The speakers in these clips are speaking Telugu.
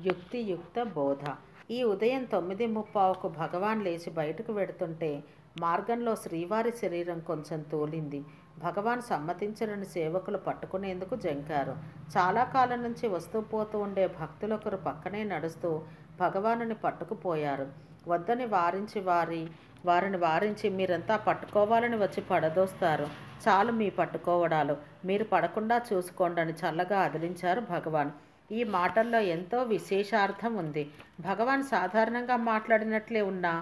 యుక్తియుక్త బోధ. ఈ ఉదయం 9:30కు భగవాన్ లేచి బయటకు వెడుతుంటే మార్గంలో శ్రీవారి శరీరం కొంచెం తూలింది. భగవాన్ సమ్మతించరని సేవకులు పట్టుకునేందుకు జంకారు. చాలా కాలం నుంచి వస్తూ పోతూ ఉండే భక్తులొకరు పక్కనే నడుస్తూ భగవానుని పట్టుకుపోయారు. వద్దని వారిని వారించి మీరంతా పట్టుకోవాలని వచ్చి పడదోస్తారు. చాలు మీ పట్టుకోవడాలు, మీరు పడకుండా చూసుకోండి అని చల్లగా అదిలించారు భగవాన్. ఈ మాటల్లో ఎంతో విశేషార్థం ఉంది. భగవాన్ సాధారణంగా మాట్లాడినట్లే ఉన్నా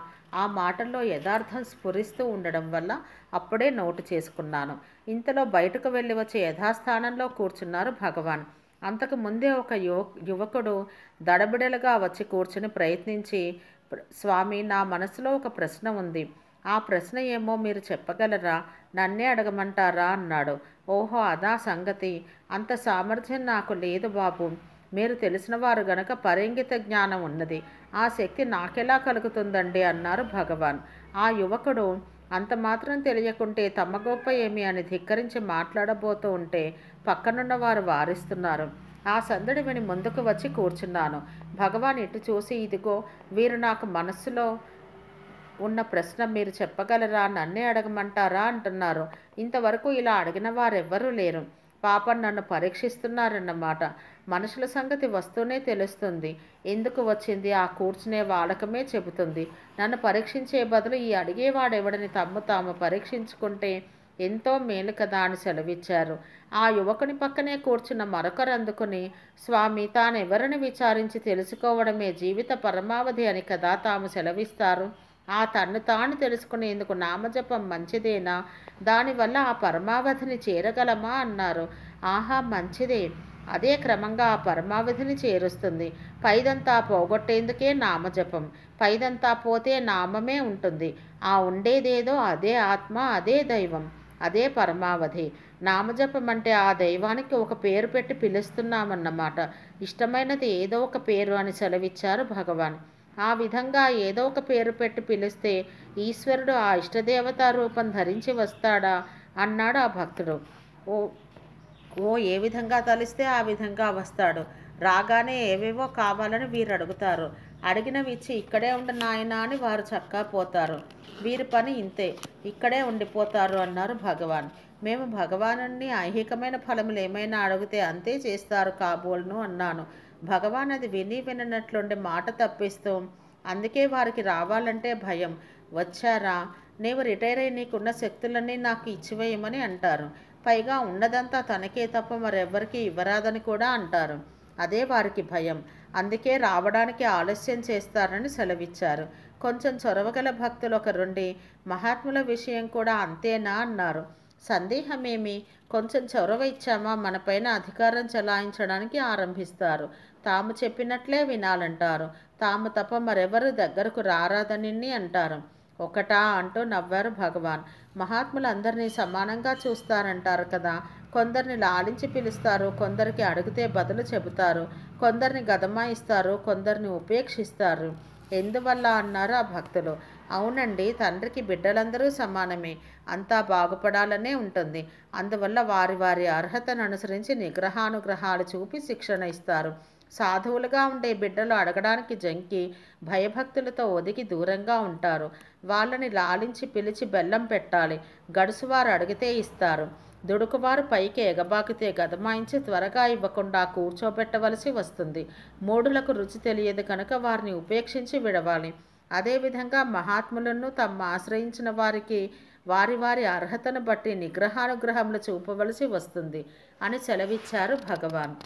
ఆ మాటల్లో యథార్థం స్ఫురిస్తూ ఉండడం వల్ల అప్పుడే నోటు చేసుకున్నాను. ఇంతలో బయటకు వెళ్ళి వచ్చి యథాస్థానంలో కూర్చున్నారు భగవాన్. అంతకు ముందే ఒక యువకుడు దడబిడలుగా వచ్చి కూర్చుని ప్రయత్నించి, స్వామి, నా మనసులో ఒక ప్రశ్న ఉంది. ఆ ప్రశ్న ఏమో మీరు చెప్పగలరా? నన్నే అడగమంటారా అన్నాడు. ఓహో, అదా సంగతి. అంత సామర్థ్యం నాకు లేదు బాబు. మీరు తెలిసినవారు గనక పరింగిత జ్ఞానం ఉన్నది. ఆ శక్తి నాకెలా కలుగుతుందండి అన్నారు భగవాన్. ఆ యువకుడు అంత మాత్రం తెలియకుంటే తమ గొప్ప ఏమి అని ధిక్కరించి మాట్లాడబోతూ ఉంటే పక్కనున్న వారు వారిస్తున్నారు. ఆ సందడి విని ముందుకు వచ్చి కూర్చున్నాను. భగవాన్ ఇటు చూసి, ఇదిగో వీరు నాకు మనస్సులో ఉన్న ప్రశ్న మీరు చెప్పగలరా, నన్నే అడగమంటారా అంటున్నారు. ఇంతవరకు ఇలా అడిగిన వారెవ్వరూ లేరు. పాపం నన్ను పరీక్షిస్తున్నారన్నమాట. మనుషుల సంగతి వస్తూనే తెలుస్తుంది. ఎందుకు వచ్చింది ఆ కూర్చునే వాడకమే చెబుతుంది. నన్ను పరీక్షించే బదులు ఈ అడిగేవాడెవడని తాము పరీక్షించుకుంటే ఎంతో మేలు కదా అని సెలవిచ్చారు. ఆ యువకుని పక్కనే కూర్చున్న మరొకరు అందుకుని, స్వామి, తానెవరిని విచారించి తెలుసుకోవడమే జీవిత పరమావధి అని కదా తాము సెలవిస్తారు. ఆ తన్ను తాను తెలుసుకునేందుకు నామజపం మంచిదేనా? దానివల్ల ఆ పరమావధిని చేరగలమా అన్నారు. ఆహా, మంచిదే. అదే క్రమంగా ఆ పరమావధిని చేరుస్తుంది. పైదంతా పోగొట్టేందుకే నామజపం. పైదంతా పోతే నామమే ఉంటుంది. ఆ ఉండేదేదో అదే ఆత్మ, అదే దైవం, అదే పరమావధి. నామజపం అంటే ఆ దైవానికి ఒక పేరు పెట్టి పిలుస్తున్నామన్నమాట. ఇష్టమైనది ఏదో ఒక పేరు అని సెలవిచ్చారు భగవాన్. ఆ విధంగా ఏదో ఒక పేరు పెట్టి పిలిస్తే ఈశ్వరుడు ఆ ఇష్టదేవతా రూపం ధరించి వస్తాడా అన్నాడు ఆ భక్తుడు. ఓ ఓ ఏ విధంగా తలిస్తే ఆ విధంగా వస్తాడు. రాగానే ఏవేవో కావాలని వీరు అడుగుతారు. అడిగినవి ఇచ్చి ఇక్కడే ఉండి నాయనా అని వారు చక్కా పోతారు. వీరి పని ఇంతే, ఇక్కడే ఉండిపోతారు అన్నారు భగవాన్. మేము భగవానుని ఐహికమైన ఫలములు ఏమైనా అడిగితే అంతే చేస్తారు కాబోలును అన్నాను. భగవాన్ అది విని విననట్లుండి మాట తప్పిస్తూ, అందుకే వారికి రావాలంటే భయం. వచ్చారా, నీవు రిటైర్ అయి నీకున్న శక్తులన్నీ నాకు ఇచ్చివేయమని అంటారు. పైగా ఉన్నదంతా తనకే తప్ప మరెవ్వరికి ఇవ్వరాదని కూడా అంటారు. అదే వారికి భయం. అందుకే రావడానికి ఆలస్యం చేస్తారని సెలవిచ్చారు. కొంచెం చొరవగల భక్తులు ఒకరుండి, మహాత్ముల విషయం కూడా అంతేనా అన్నారు. సందేహమేమి, కొంచెం చొరవ ఇచ్చామా మనపైన అధికారం చెలాయించడానికి ఆరంభిస్తారు. తాము చెప్పినట్లే వినాలంటారు. తాము తప్ప మరెవరు దగ్గరకు రారాదని అంటారు. ఒకటా అంటూ నవ్వారు భగవాన్. మహాత్ములందరినీ సమానంగా చూస్తారంటారు కదా. కొందరిని లాలించి పిలుస్తారు, కొందరికి అడిగితే బదులు చెబుతారు, కొందరిని గదమాయిస్తారు, కొందరిని ఉపేక్షిస్తారు. ఎందువల్ల అన్నారు ఆ భక్తులు. అవునండి, తండ్రికి బిడ్డలందరూ సమానమే. అంతా బాగుపడాలనే ఉంటుంది. అందువల్ల వారి వారి అర్హతను అనుసరించి నిగ్రహానుగ్రహాలు చూపి శిక్షణ ఇస్తారు. సాధువులుగా ఉండే బిడ్డలు అడగడానికి జంకి భయభక్తులతో ఒదిగి దూరంగా ఉంటారు. వాళ్ళని లాలించి పిలిచి బెల్లం పెట్టాలి. గడుసువారు అడిగితే ఇస్తారు. దుడుకువారు పైకి ఎగబాకితే గదమాయించి త్వరగా ఇవ్వకుండా కూర్చోబెట్టవలసి వస్తుంది. మూఢులకు రుచి తెలియదు కనుక వారిని ఉపేక్షించి విడవాలి. అదేవిధంగా మహాత్ములను తమ ఆశ్రయించిన వారికి వారి వారి అర్హతను బట్టి నిగ్రహానుగ్రహములు చూపవలసి వస్తుంది అని సెలవిచ్చారు భగవాన్.